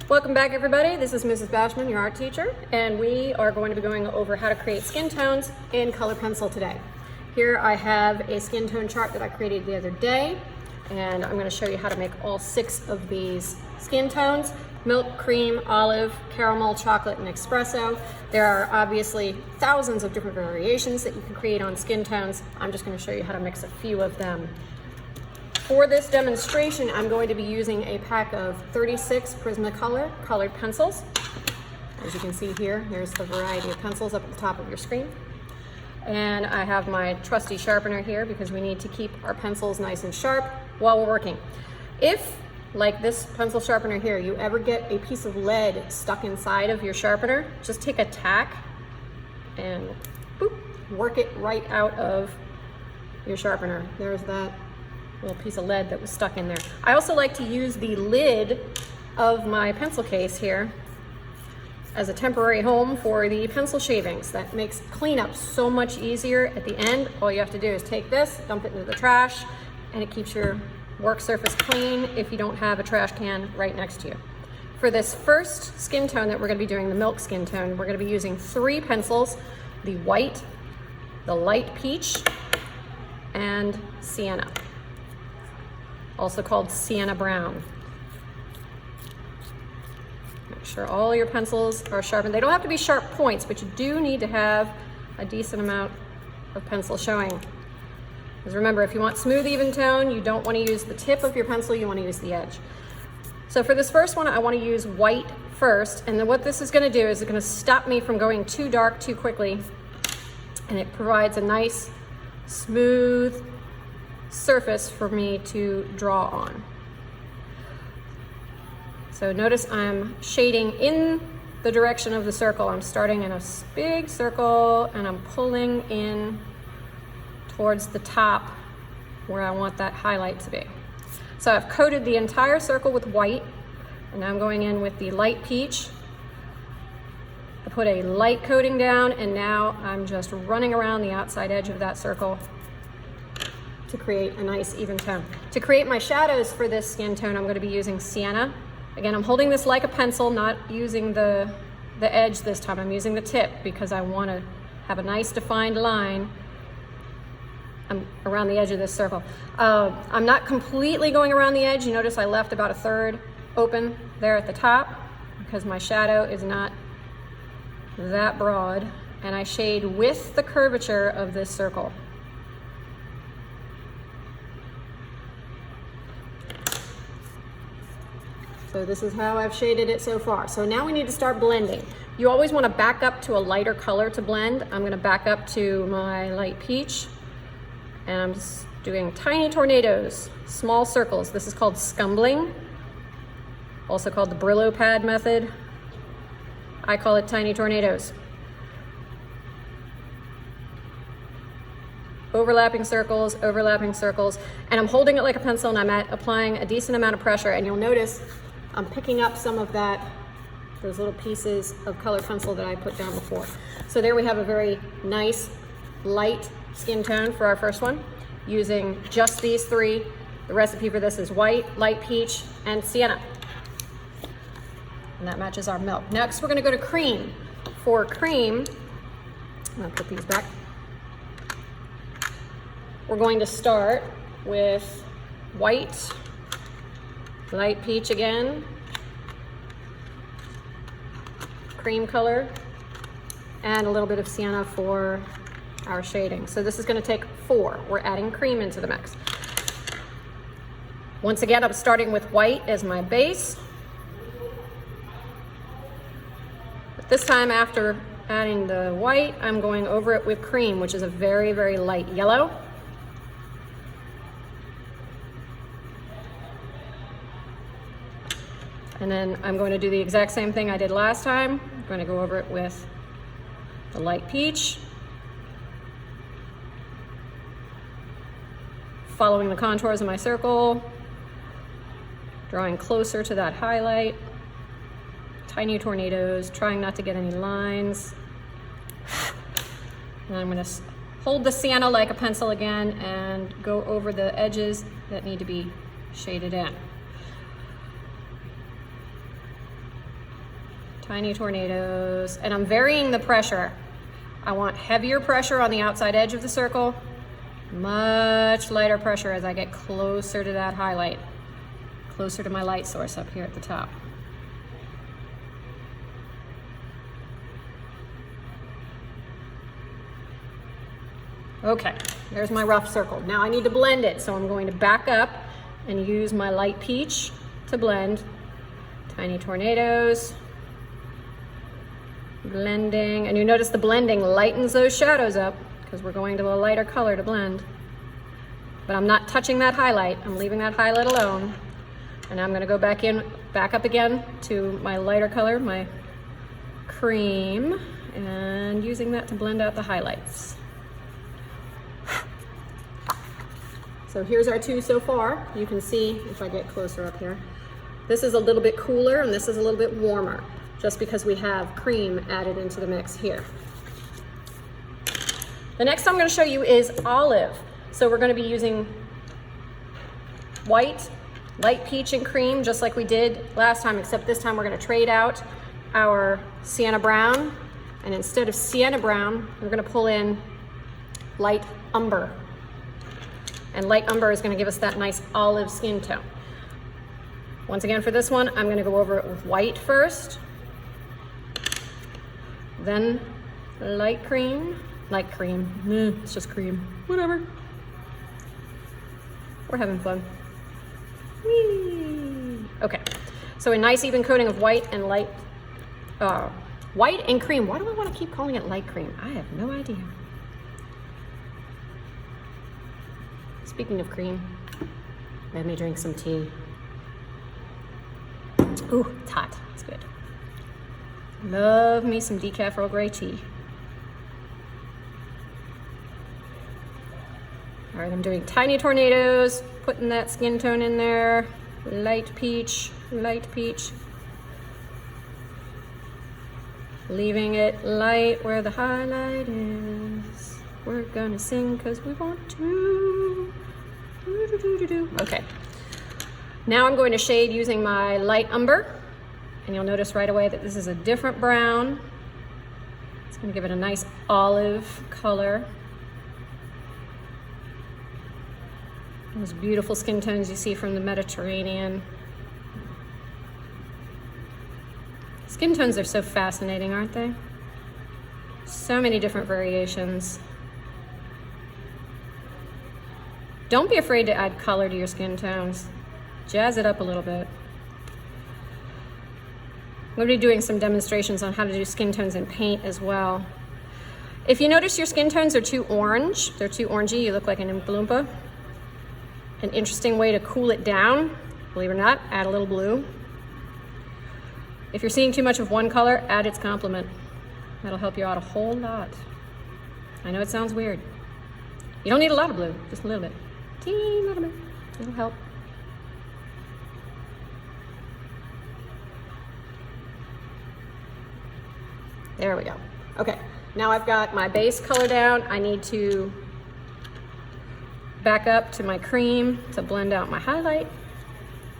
Welcome back, everybody. This is Mrs. Bashman, your art teacher, and we are going to be going over how to create skin tones in color pencil today. Here I have a skin tone chart that I created the other day, and I'm going to show you how to make all 6 of these skin tones: milk, cream, olive, caramel, chocolate, and espresso. There are obviously thousands of different variations that you can create on skin tones. I'm just going to show you how to mix a few of them. For this demonstration, I'm going to be using a pack of 36 Prismacolor colored pencils. As you can see here, here's the variety of pencils up at the top of your screen. And I have my trusty sharpener here because we need to keep our pencils nice and sharp while we're working. If, like this pencil sharpener here, you ever get a piece of lead stuck inside of your sharpener, just take a tack and boop, work it right out of your sharpener. There's that little piece of lead that was stuck in there. I also like to use the lid of my pencil case here as a temporary home for the pencil shavings. That makes cleanup so much easier at the end. All you have to do is take this, dump it into the trash, and it keeps your work surface clean if you don't have a trash can right next to you. For this first skin tone that we're going to be doing, the milk skin tone, we're going to be using 3 pencils: the white, the light peach, and sienna, also called sienna brown. Make sure all your pencils are sharpened. They don't have to be sharp points, but you do need to have a decent amount of pencil showing. Because remember, if you want smooth, even tone, you don't want to use the tip of your pencil, you want to use the edge. So for this first one, I want to use white first, and then what this is going to do is it's going to stop me from going too dark too quickly, and it provides a nice, smooth surface for me to draw on. So notice I'm shading in the direction of the circle. I'm starting in a big circle and I'm pulling in towards the top where I want that highlight to be. So I've coated the entire circle with white, and now I'm going in with the light peach. I put a light coating down, and now I'm just running around the outside edge of that circle to create a nice even tone. To create my shadows for this skin tone, I'm going to be using sienna. Again, I'm holding this like a pencil, not using the edge this time. I'm using the tip because I want to have a nice defined line around the edge of this circle. I'm not completely going around the edge. You notice I left about 1/3 open there at the top because my shadow is not that broad, and I shade with the curvature of this circle. So this is how I've shaded it so far. So now we need to start blending. You always want to back up to a lighter color to blend. I'm going to back up to my light peach, and I'm just doing tiny tornadoes, small circles. This is called scumbling, also called the Brillo pad method. I call it tiny tornadoes. Overlapping circles, and I'm holding it like a pencil, and I'm applying a decent amount of pressure, and you'll notice I'm picking up some of those little pieces of colored pencil that I put down before. So there we have a very nice, light skin tone for our first one, using just these 3. The recipe for this is white, light peach, and sienna. And that matches our milk. Next, we're gonna go to cream. For cream, I'm gonna put these back. We're going to start with white, light peach again, cream color, and a little bit of sienna for our shading. So this is going to take 4. We're adding cream into the mix. Once again, I'm starting with white as my base. But this time, after adding the white, I'm going over it with cream, which is a very, very light yellow. And then I'm going to do the exact same thing I did last time. I'm going to go over it with the light peach, following the contours of my circle, drawing closer to that highlight, tiny tornadoes, trying not to get any lines. And I'm going to hold the sienna like a pencil again and go over the edges that need to be shaded in. Tiny tornadoes. And I'm varying the pressure. I want heavier pressure on the outside edge of the circle, much lighter pressure as I get closer to that highlight, closer to my light source up here at the top. Okay, there's my rough circle. Now I need to blend it, so I'm going to back up and use my light peach to blend. Tiny tornadoes, blending, and you notice the blending lightens those shadows up because we're going to a lighter color to blend. But I'm not touching that highlight, I'm leaving that highlight alone. And I'm gonna go back up again to my lighter color, my cream, and using that to blend out the highlights. So here's our two so far. You can see, if I get closer up here, this is a little bit cooler and this is a little bit warmer, just because we have cream added into the mix here. The next I'm going to show you is olive. So we're going to be using white, light peach, and cream, just like we did last time, except this time we're going to trade out our sienna brown, and instead of sienna brown, we're going to pull in light umber. And light umber is going to give us that nice olive skin tone. Once again, for this one, I'm going to go over it with white first, then light cream, it's just cream, whatever. We're having fun. Whee! Okay, so a nice even coating of white and white and cream. Why do I want to keep calling it light cream? I have no idea. Speaking of cream, let me drink some tea. Ooh, it's hot, it's good. Love me some decaf Earl Grey tea. All right, I'm doing tiny tornadoes, putting that skin tone in there. Light peach, leaving it light where the highlight is. We're gonna sing cause we want to. Okay, now I'm going to shade using my light umber, and you'll notice right away that this is a different brown. It's gonna give it a nice olive color. Those beautiful skin tones you see from the Mediterranean. Skin tones are so fascinating, aren't they? So many different variations. Don't be afraid to add color to your skin tones. Jazz it up a little bit. I'm going to be doing some demonstrations on how to do skin tones in paint as well. If you notice your skin tones are too orange, they're too orangey, you look like an Oompa Loompa. An interesting way to cool it down, believe it or not, add a little blue. If you're seeing too much of one color, add its complement. That'll help you out a whole lot. I know it sounds weird. You don't need a lot of blue, just a little bit. Teeny little bit, it'll help. There we go. Okay, now I've got my base color down. I need to back up to my cream to blend out my highlight.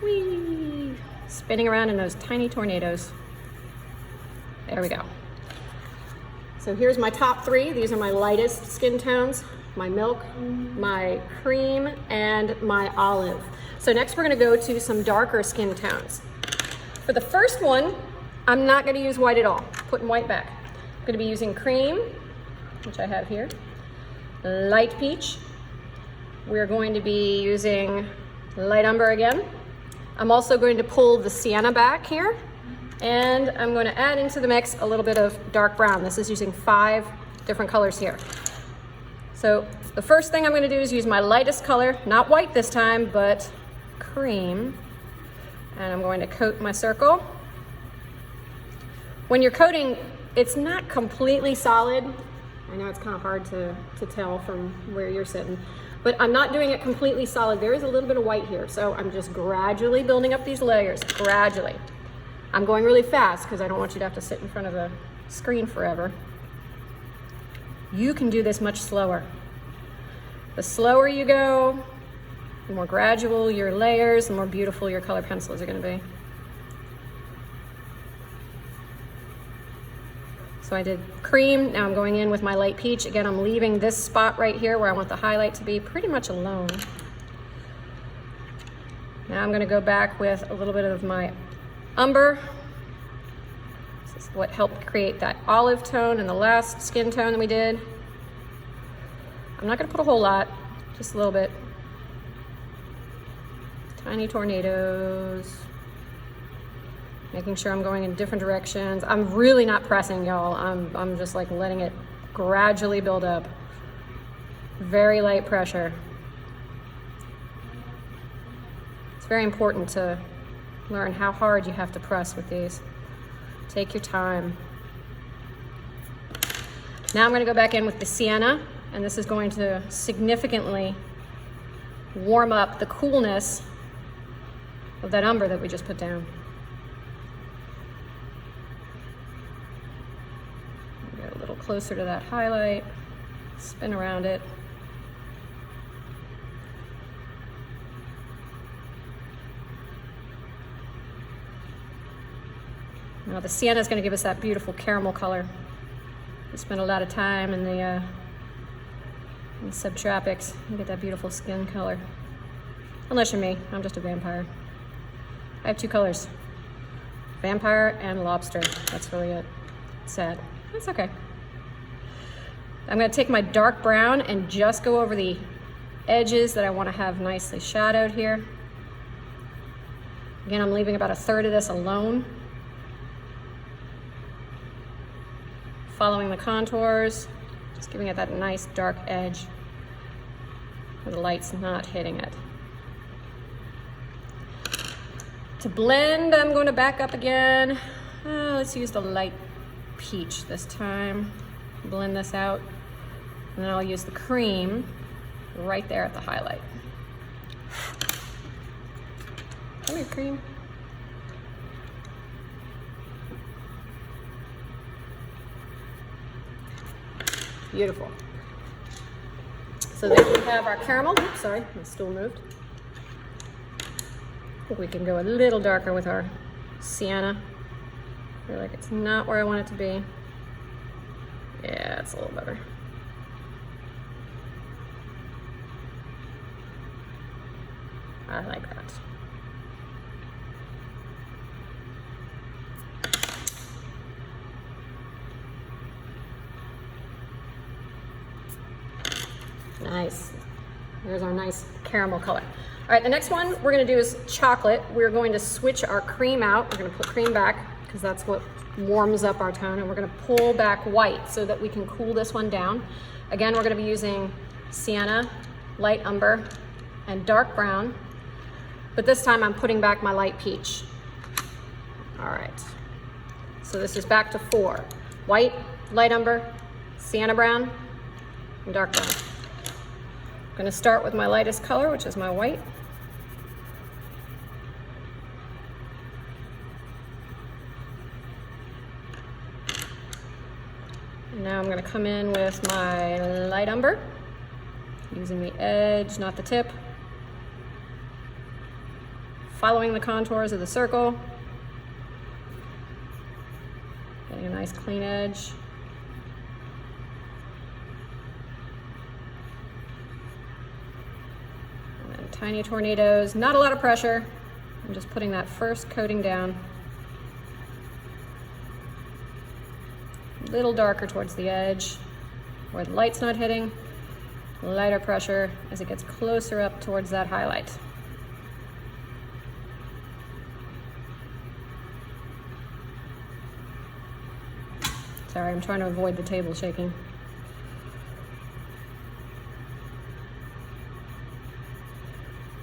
Whee! Spinning around in those tiny tornadoes. There we go. So here's my top three. These are my lightest skin tones, my milk, my cream, and my olive. So next we're gonna go to some darker skin tones. For the first one, I'm not gonna use white at all, putting white back. I'm gonna be using cream, which I have here, light peach. We're going to be using light umber again. I'm also going to pull the sienna back here, and I'm going to add into the mix a little bit of dark brown. This is using 5 different colors here. So the first thing I'm going to do is use my lightest color, not white this time, but cream. And I'm going to coat my circle. When you're coating, it's not completely solid. I know it's kind of hard to tell from where you're sitting, but I'm not doing it completely solid. There is a little bit of white here, so I'm just gradually building up these layers, gradually. I'm going really fast because I don't want you to have to sit in front of the screen forever. You can do this much slower. The slower you go, the more gradual your layers, the more beautiful your color pencils are going to be. So I did cream, now I'm going in with my light peach. Again, I'm leaving this spot right here where I want the highlight to be pretty much alone. Now I'm gonna go back with a little bit of my umber. This is what helped create that olive tone in the last skin tone that we did. I'm not gonna put a whole lot, just a little bit. Tiny tornadoes. Making sure I'm going in different directions. I'm really not pressing, y'all. I'm just like letting it gradually build up. Very light pressure. It's very important to learn how hard you have to press with these. Take your time. Now I'm gonna go back in with the sienna, and this is going to significantly warm up the coolness of that umber that we just put down. Get a little closer to that highlight, spin around it. Now the sienna is going to give us that beautiful caramel color. We spend a lot of time in the subtropics. You get that beautiful skin color. Unless you're me, I'm just a vampire. I have two colors, vampire and lobster. That's really it. Sad. That's okay. I'm going to take my dark brown and just go over the edges that I want to have nicely shadowed here. Again, I'm leaving about a third of this alone. Following the contours, just giving it that nice dark edge where the light's not hitting it. To blend, I'm going to back up again. Let's use the light peach this time. Blend this out. And then I'll use the cream right there at the highlight. Come here, cream. Beautiful. So there we have our caramel. Oops, sorry, my stool moved. I think we can go a little darker with our sienna. I feel like it's not where I want it to be. Yeah, it's a little better. I like that. Nice. There's our nice caramel color. All right, the next one we're gonna do is chocolate. We're going to switch our cream out. We're gonna put cream back because that's what warms up our tone, and we're gonna pull back white so that we can cool this one down. Again, we're gonna be using sienna, light umber, and dark brown, but this time I'm putting back my light peach. All right, so this is back to 4. White, light umber, sienna brown, and dark brown. I'm gonna start with my lightest color, which is my white. And now I'm gonna come in with my light umber, using the edge, not the tip. Following the contours of the circle. Getting a nice clean edge. Tiny tornadoes, not a lot of pressure. I'm just putting that first coating down. A little darker towards the edge where the light's not hitting. Lighter pressure as it gets closer up towards that highlight. Sorry, I'm trying to avoid the table shaking.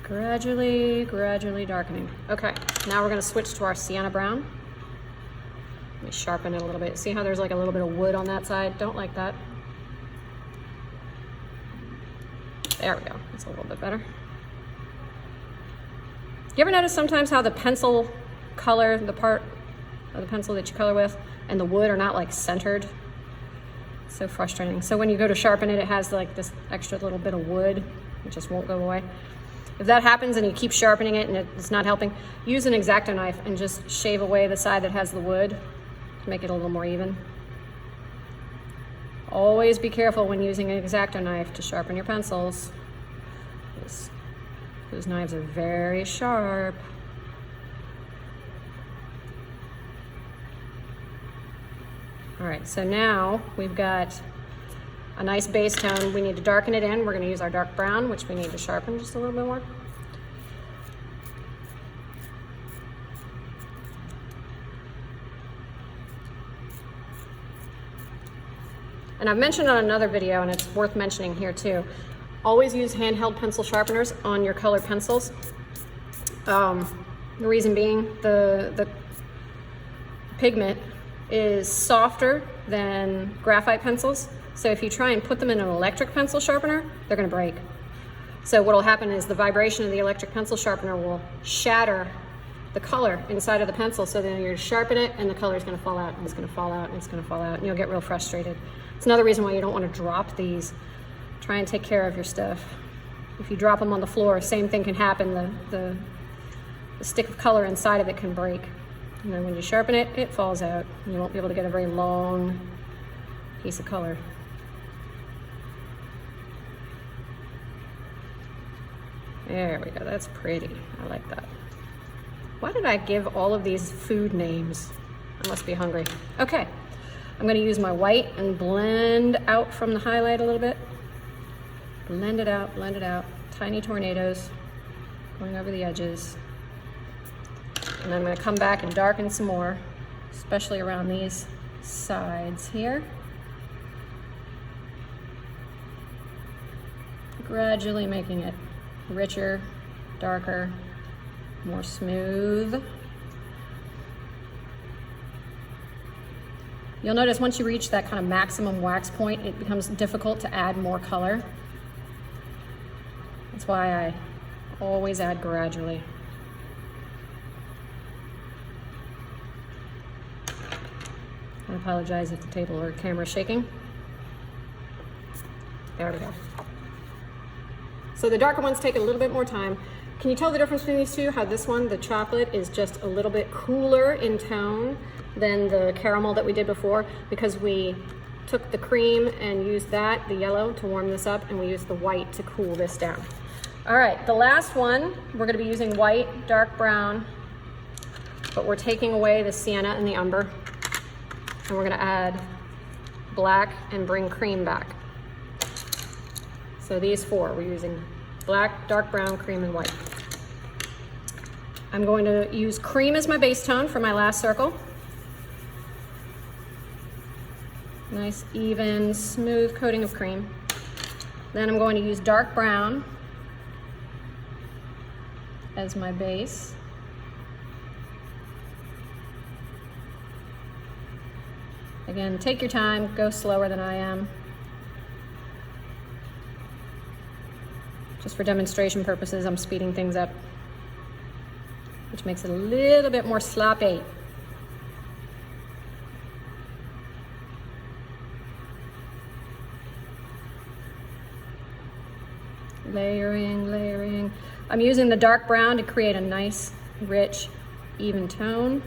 Gradually darkening. Okay, now we're gonna switch to our sienna brown. Let me sharpen it a little bit. See how there's like a little bit of wood on that side? Don't like that. There we go, that's a little bit better. You ever notice sometimes how the pencil color, the part of the pencil that you color with, and the wood are not like centered? It's so frustrating. So when you go to sharpen it, it has like this extra little bit of wood. It just won't go away. If that happens and you keep sharpening it and it's not helping, use an X-Acto knife and just shave away the side that has the wood to make it a little more even. Always be careful when using an X-Acto knife to sharpen your pencils. Those knives are very sharp. All right, so now we've got a nice base tone. We need to darken it in. We're gonna use our dark brown, which we need to sharpen just a little bit more. And I've mentioned on another video, and it's worth mentioning here too, always use handheld pencil sharpeners on your colored pencils. The reason being, the pigment is softer than graphite pencils. So if you try and put them in an electric pencil sharpener, they're gonna break. So what'll happen is the vibration of the electric pencil sharpener will shatter the color inside of the pencil. So then you sharpen it and the color is gonna fall out, and it's gonna fall out, and it's gonna fall out, and you'll get real frustrated. It's another reason why you don't wanna drop these. Try and take care of your stuff. If you drop them on the floor, same thing can happen. The stick of color inside of it can break. And then when you sharpen it, it falls out. You won't be able to get a very long piece of color. There we go, that's pretty. I like that. Why did I give all of these food names? I must be hungry. Okay, I'm gonna use my white and blend out from the highlight a little bit. Blend it out, tiny tornadoes going over the edges. And then I'm gonna come back and darken some more, especially around these sides here. Gradually making it richer, darker, more smooth. You'll notice once you reach that kind of maximum wax point, it becomes difficult to add more color. That's why I always add gradually. I apologize if the table or camera is shaking. There we go. So the darker ones take a little bit more time. Can you tell the difference between these two? How this one, the chocolate, is just a little bit cooler in tone than the caramel that we did before, because we took the cream and used that, the yellow, to warm this up, and we used the white to cool this down. All right, the last one, we're gonna be using white, dark brown, but we're taking away the sienna and the umber, and we're gonna add black and bring cream back. So these four, we're using black, dark brown, cream, and white. I'm going to use cream as my base tone for my last circle. Nice, even, smooth coating of cream. Then I'm going to use dark brown as my base. Again, take your time, go slower than I am. Just for demonstration purposes, I'm speeding things up, which makes it a little bit more sloppy. Layering, layering. I'm using the dark brown to create a nice, rich, even tone.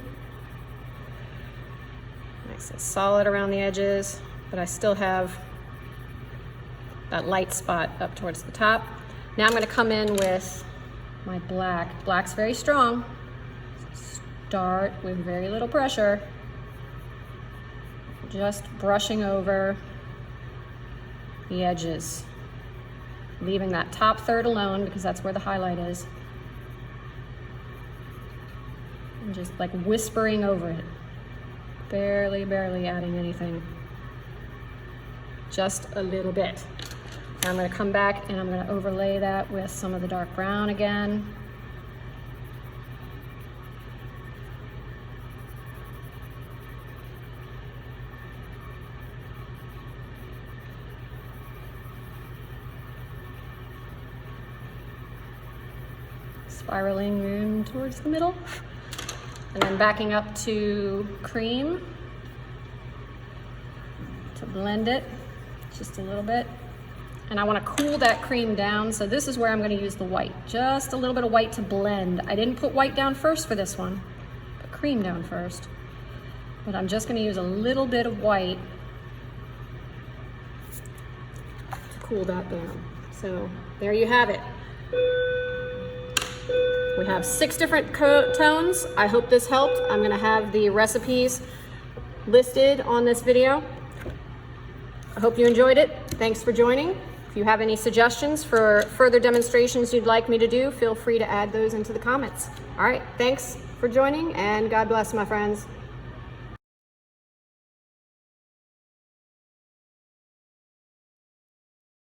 Nice and solid around the edges, but I still have that light spot up towards the top. Now I'm gonna come in with my black. Black's very strong. Start with very little pressure. Just brushing over the edges. Leaving that top third alone because that's where the highlight is. And just like whispering over it. Barely, barely adding anything. Just a little bit. Now I'm going to come back and I'm going to overlay that with some of the dark brown again. Spiraling in towards the middle. And then backing up to cream to blend it just a little bit. And I want to cool that cream down, so this is where I'm going to use the white. Just a little bit of white to blend. I didn't put white down first for this one, put cream down first. But I'm just going to use a little bit of white cool that down. So there you have it. We have 6 different tones. I hope this helped. I'm gonna have the recipes listed on this video. I hope you enjoyed it. Thanks for joining. If you have any suggestions for further demonstrations you'd like me to do, feel free to add those into the comments. All right, thanks for joining, and God bless, my friends.